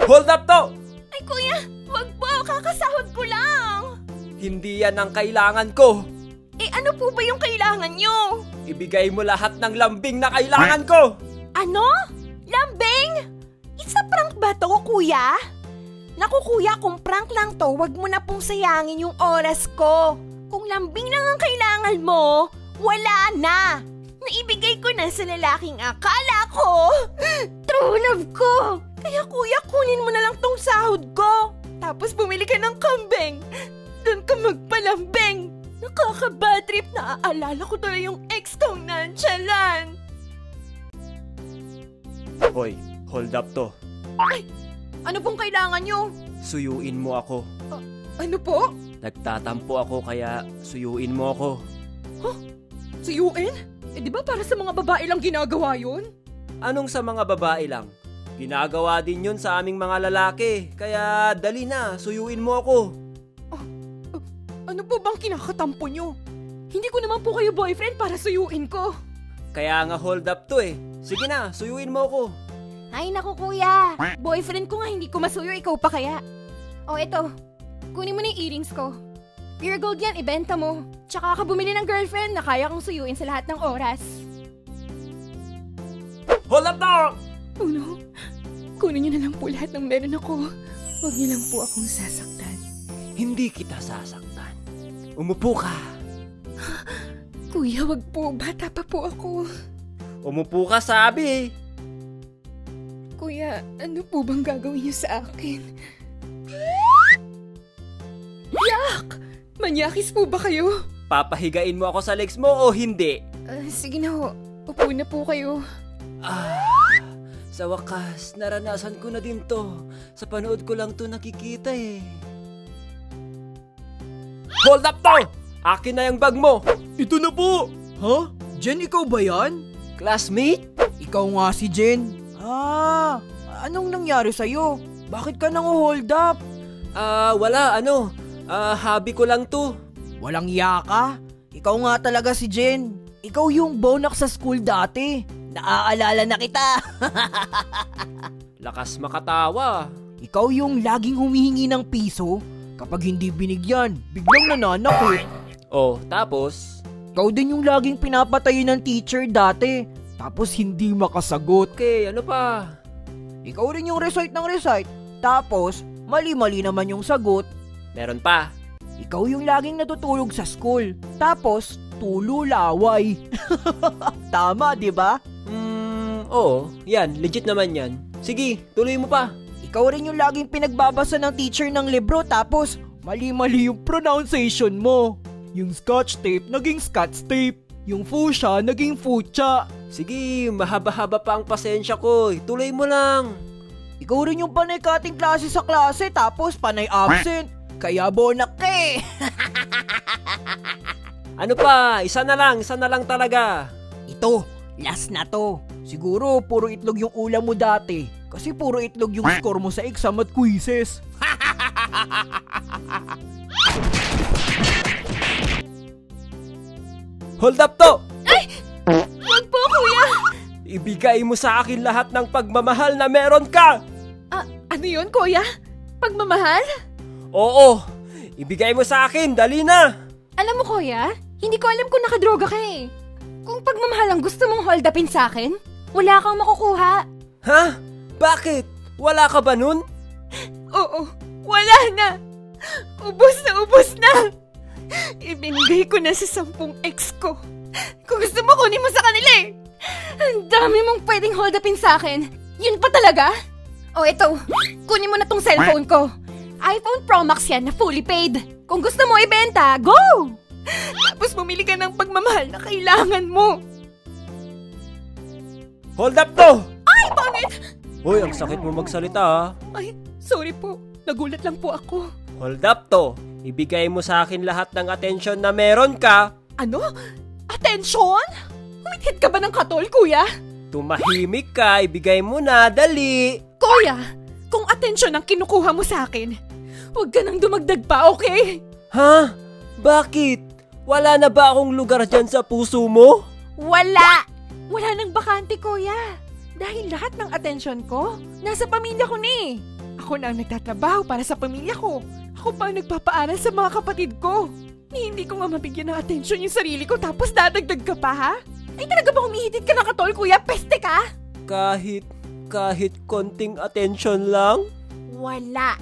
Hold up to! Ay kuya, wag po, kakasahod ko lang. Hindi yan ang kailangan ko. Eh ano po ba yung kailangan nyo? Ibigay mo lahat ng lambing na kailangan ko. Ano? Lambing? Isa prank ba to, kuya? Naku kuya, kung prank lang to, wag mo na pong sayangin yung oras ko. Kung lambing lang ang kailangan mo, wala na. Naibigay ko na sa lalaking akala ko true love ko. Kaya kuya, kunin mo na lang tong sahod ko. Tapos bumili ka ng kambing. Doon ka magpalambing. Nakaka-bad trip, naaalala ko tuloy yung ex kong nonchalant. Hoy, hold up to. Ay, ano pong kailangan nyo? Suyuin mo ako. Ano po? Nagtatampo ako kaya suyuin mo ako. Huh? Suyuin? Eh di ba para sa mga babae lang ginagawa yun? Anong sa mga babae lang? Ginagawa din yun sa aming mga lalaki. Kaya dali na, suyuin mo ako. Ano po bang kinakatampo nyo? Hindi ko naman po kayo boyfriend para suyuin ko. Kaya nga hold up to eh. Sige na, suyuin mo ako. Ay naku kuya, boyfriend ko nga hindi ko masuyo, ikaw pa kaya? O eto, kunin mo na yung earrings ko. Pure gold yan, ibenta mo. Tsaka ka bumili ng girlfriend na kaya kong suyuin sa lahat ng oras. Hold up to! Oh no, kunin niyo na lang po lahat ng meron ako. Huwag niyo lang po akong sasaktan. Hindi kita sasaktan. Umupo ka. Kuya, wag po. Bata pa po ako. Umupo ka, sabi. Kuya, ano po bang gagawin niyo sa akin? Yak! Manyakis po ba kayo? Papahigain mo ako sa legs mo o hindi? Sige na ho. Upo na po kayo. Sa wakas, naranasan ko na din to. Sa panood ko lang to nakikita eh. Hold up to! Akin na yung bag mo! Ito na po! Ha? Jen, ikaw ba yan? Classmate? Ikaw nga si Jen. Anong nangyari sa'yo? Bakit ka nang hold up? Wala, hobby ko lang to. Walang iya ka? Ikaw nga talaga si Jen. Ikaw yung bonak sa school dati. Naaalala na kita. Lakas makatawa. Ikaw yung laging humihingi ng piso. Kapag hindi binigyan, biglang nananakit. Oh, tapos? Ikaw din yung laging pinapatayin ng teacher dati. Tapos hindi makasagot. Okay, ano pa? Ikaw rin yung recite ng recite. Tapos, mali-mali naman yung sagot. Meron pa? Ikaw yung laging natutulog sa school. Tapos, tululaway. Tama, di ba? Oo. Yan, legit naman yan. Sige, tuloy mo pa. Ikaw rin yung laging pinagbabasa ng teacher ng libro tapos mali-mali yung pronunciation mo. Yung scotch tape naging scotch tape. Yung fuchsia naging fuchsia. Sige, mahaba-haba pa ang pasensya ko. Tuloy mo lang. Ikaw rin yung panay kating klase sa klase tapos panay absent. Kaya bonak ka eh. Ano pa? Isa na lang talaga. Ito, last na to. Siguro puro itlog yung ulam mo dati. Kasi puro itlog yung score mo sa exam at quizzes. Hold up to! Ay! Wag po, kuya! Ibigay mo sa akin lahat ng pagmamahal na meron ka! Ano yun, kuya? Pagmamahal? Oo! Ibigay mo sa akin, dali na! Alam mo, kuya, hindi ko alam kung nakadroga ka eh. Kung pagmamahal ang gusto mong hold upin sa akin, wala kang makukuha. Ha? Bakit? Wala ka ba nun? Oo, wala na. Ubus na. Ibinigay ko na sa 10 ex ko. Kung gusto mo, kunin mo sa kanila eh. Ang dami mong pwedeng hold upin sa akin. Yun pa talaga? O eto, kunin mo na tong cellphone ko. iPhone Pro Max yan na fully paid. Kung gusto mo ibenta, go! Tapos bumili ka ng pagmamahal na kailangan mo. Hold up to! Ay, pangit! Hoy, ang sakit mo magsalita ha. Ay, sorry po. Nagulat lang po ako. Hold up to! Ibigay mo sa akin lahat ng atensyon na meron ka. Ano? Attention? Humithit ka ba ng katol, kuya? Tumahimik ka, ibigay mo na, dali! Kuya, kung atensyon ang kinukuha mo sa akin, huwag ka nang dumagdag pa, okay? Ha? Bakit? Wala na ba akong lugar dyan sa puso mo? Wala! Wala nang bakante, kuya. Dahil lahat ng atensyon ko, nasa pamilya ko ni. Ako Ako na ang nagtatrabaho para sa pamilya ko. Ako pa ang nagpapaaral sa mga kapatid ko. Hindi ko nga mabigyan ng atensyon yung sarili ko tapos dadagdag ka pa, ha? Ay talaga ba humihitid ka ng katol, kuya? Peste ka? Kahit konting attention lang? Wala.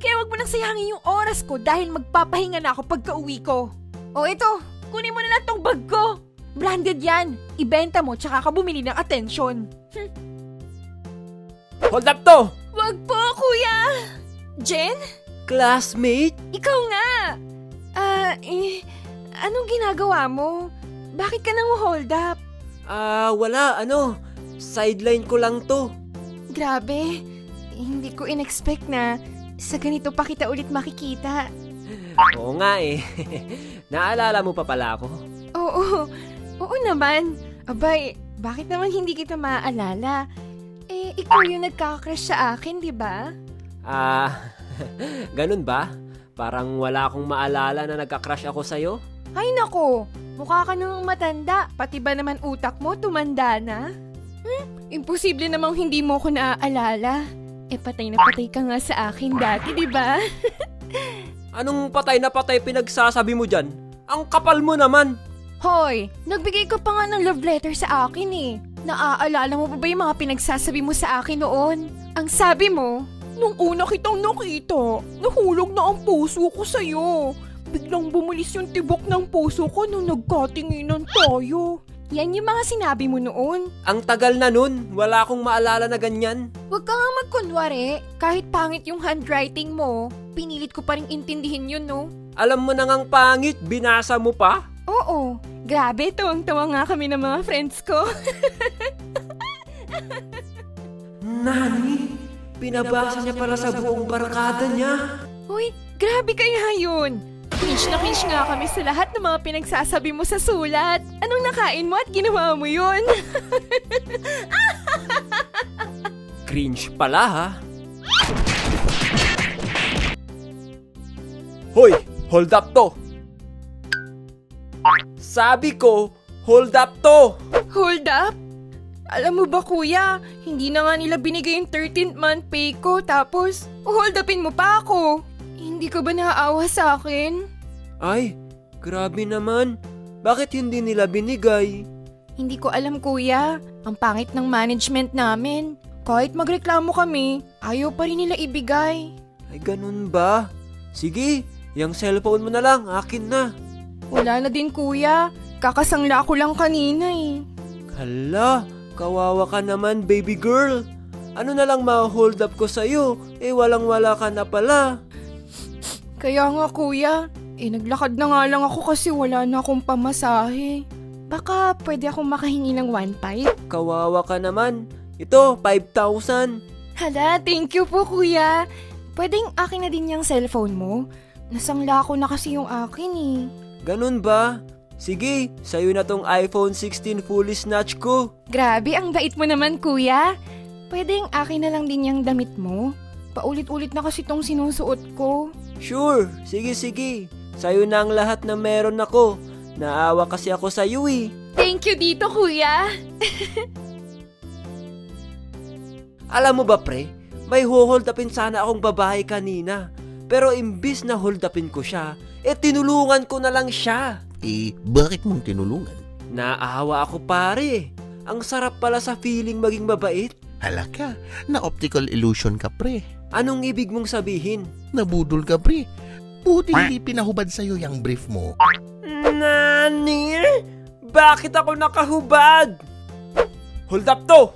Kaya wag mo nang sayangin yung oras ko dahil magpapahinga na ako pagka-uwi ko. O ito, kunin mo na lang tong bag ko. Branded yan. Ibenta mo tsaka ka bumili ng atensyon. Hold up to! Wag po, kuya! Jen? Classmate? Ikaw nga! Anong ginagawa mo? Bakit ka nang hold up? Wala, sideline ko lang to. Grabe, hindi ko in-expect na sa ganito pa kita ulit makikita. Oo nga eh. Naalala mo pa pala ako? Oo naman. Abay, bakit naman hindi kita maaalala? Ikaw yung nagkaka-crush sa akin, di ba? Ganun ba? Parang wala akong maalala na nagka-crush ako sa'yo? Ay nako, mukha ka namang matanda. Pati ba naman utak mo tumanda na? Imposible namang hindi mo ko naaalala. Patay na patay ka nga sa akin dati, di ba? Anong patay na patay pinagsasabi mo dyan? Ang kapal mo naman! Hoy, nagbigay ka pa nga ng love letter sa akin eh. Naaalala mo pa ba yung mga pinagsasabi mo sa akin noon? Ang sabi mo, nung una kitang nakita, nahulog na ang puso ko sa'yo. Biglang bumulis yung tibok ng puso ko nung nagkatinginan tayo. Yan yung mga sinabi mo noon. Ang tagal na nun, wala akong maalala na ganyan. Huwag ka nga magkunwari, kahit pangit yung handwriting mo, pinilit ko pa rin intindihin yun, no? Alam mo na ngang pangit, binasa mo pa? Oo, grabe, tuwang-tuwa nga kami ng mga friends ko. Nani? Pinabasa niya para sa buong barkada niya. Uy, grabe kaya yun. Cringe na cringe nga kami sa lahat ng mga pinagsasabi mo sa sulat. Anong nakain mo at ginawa mo yun? Cringe pala ha? Hoy, hold up to! Sabi ko, hold up to! Hold up? Alam mo ba kuya, hindi na nga nila binigay yung 13th month pay ko tapos hold upin mo pa ako. Hindi ka ba naaawa sa akin? Ay, grabe naman. Bakit hindi nila binigay? Hindi ko alam kuya, ang pangit ng management namin. Kahit magreklamo kami, ayaw pa rin nila ibigay. Ay, ganun ba? Sige, yung cellphone mo na lang, akin na. Wala na din kuya, kakasangla ko lang kanina eh. Hala, kawawa ka naman baby girl. Ano na lang ma-hold up ko sa'yo? Walang-wala ka na pala. Kaya nga kuya, naglakad na nga lang ako kasi wala na akong pamasahe. Baka pwede akong makahingi ng 1.5? Kawawa ka naman. Ito, 5,000. Hala, thank you po kuya. Pwedeng akin na din yung cellphone mo? Nasangla ko na kasi yung akin eh. Ganun ba? Sige, sa'yo na tong iPhone 16 fully snatch ko. Grabe, ang bait mo naman kuya. Pwedeng akin na lang din yung damit mo? Paulit-ulit na kasi tong sinusuot ko. Sure, sige. Sa'yo na ang lahat na meron ako. Naawa kasi ako sa'yo eh. Thank you dito kuya. Alam mo ba pre, may hold upin sana akong babae kanina. Pero imbis na hold upin ko siya, tinulungan ko na lang siya. Bakit mong tinulungan? Naawa ako pare. Ang sarap pala sa feeling maging mabait. Halaka, na optical illusion ka pre. Anong ibig mong sabihin? Nabudol ka pre. Buti hindi pinahubad sa'yo yung brief mo. Nani? Bakit ako nakahubad? Hold up to!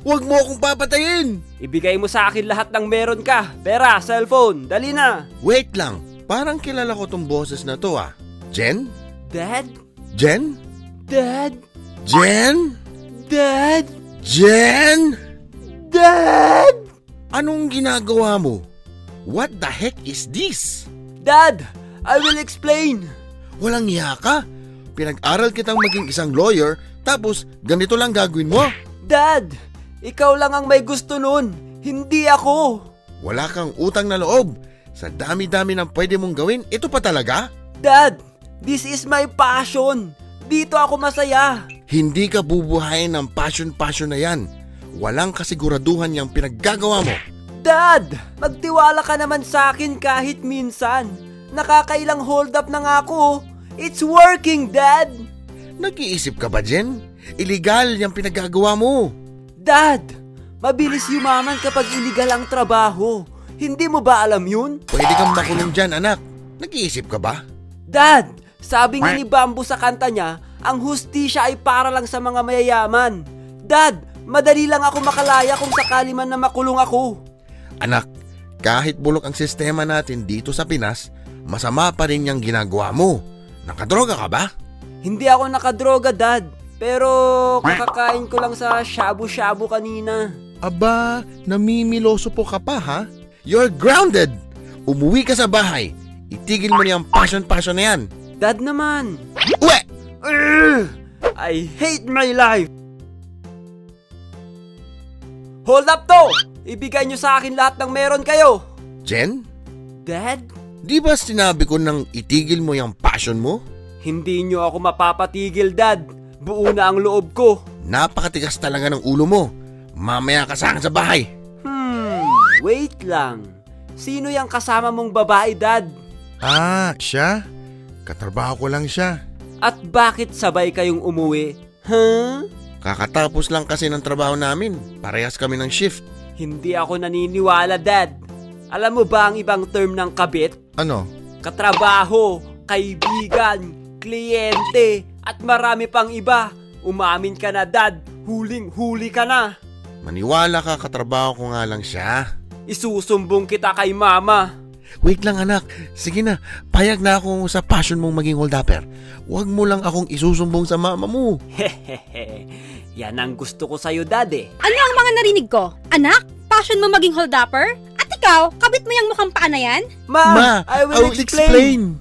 Huwag mo akong papatayin! Ibigay mo sa akin lahat ng meron ka. Pera, cellphone, dali na. Wait lang, parang kilala ko tong boses na to ah. Jen? Dad? Jen? Dad? Jen? Dad? Jen? Dad? Anong ginagawa mo? What the heck is this? Dad, I will explain. Walang iya ka? Pinag-aral kitang maging isang lawyer, tapos ganito lang gagawin mo? Dad, ikaw lang ang may gusto nun, hindi ako. Wala kang utang na loob. Sa dami-dami ng pwede mong gawin, ito pa talaga? Dad, this is my passion. Dito ako masaya. Hindi ka bubuhayin ng passion na yan. Walang kasiguraduhan yung pinaggagawa mo. Dad! Magtiwala ka naman sa akin kahit minsan. Nakakailang hold up na nga ako. It's working, Dad! Nag-iisip ka ba, Jen? Illegal yung pinagagawa mo. Dad! Mabilis yumaman kapag illegal ang trabaho. Hindi mo ba alam yun? Pwede kang makulong dyan, anak. Nag-iisip ka ba? Dad! Sabi nga ni Bamboo sa kanta niya, ang hustisya ay para lang sa mga mayayaman. Dad! Madali lang ako makalaya kung sakali man na makulong ako. Anak, kahit bulok ang sistema natin dito sa Pinas, masama pa rin yung ginagawa mo. Nakadroga ka ba? Hindi ako nakadroga, Dad. Pero kakakain ko lang sa shabu-shabu kanina. Aba, namimiloso po ka pa ha? You're grounded! Umuwi ka sa bahay. Itigil mo niyang passion na yan. Dad naman. Uwe! I hate my life. Hold up to! Ibigay niyo sa akin lahat ng meron kayo. Jen? Dad? Di ba sinabi ko nang itigil mo yung passion mo? Hindi niyo ako mapapatigil, Dad. Buo na ang loob ko. Napakatigas talaga ng ulo mo. Mamaya ka sa akin sa bahay. Wait lang. Sino yung kasama mong babae, Dad? Ah, siya? Katrabaho ko lang siya. At bakit sabay kayong umuwi? Huh? Kakatapos lang kasi ng trabaho namin. Parehas kami ng shift. Hindi ako naniniwala, Dad. Alam mo ba ang ibang term ng kabit? Ano? Katrabaho, kaibigan, kliyente, at marami pang iba. Umamin ka na, Dad. Huling-huli ka na. Maniwala ka, katrabaho ko nga lang siya. Isusumbong kita kay Mama. Wait lang anak, sige na, payag na ako sa passion mong maging hold-upper. Huwag mo lang akong isusumbong sa mama mo. Hehehe, yan ang gusto ko sa'yo, Dad eh. Ano ang mga narinig ko? Anak, passion mo maging hold-upper? At ikaw, kabit mo yung mukhang paa na yan? Ma, I will explain.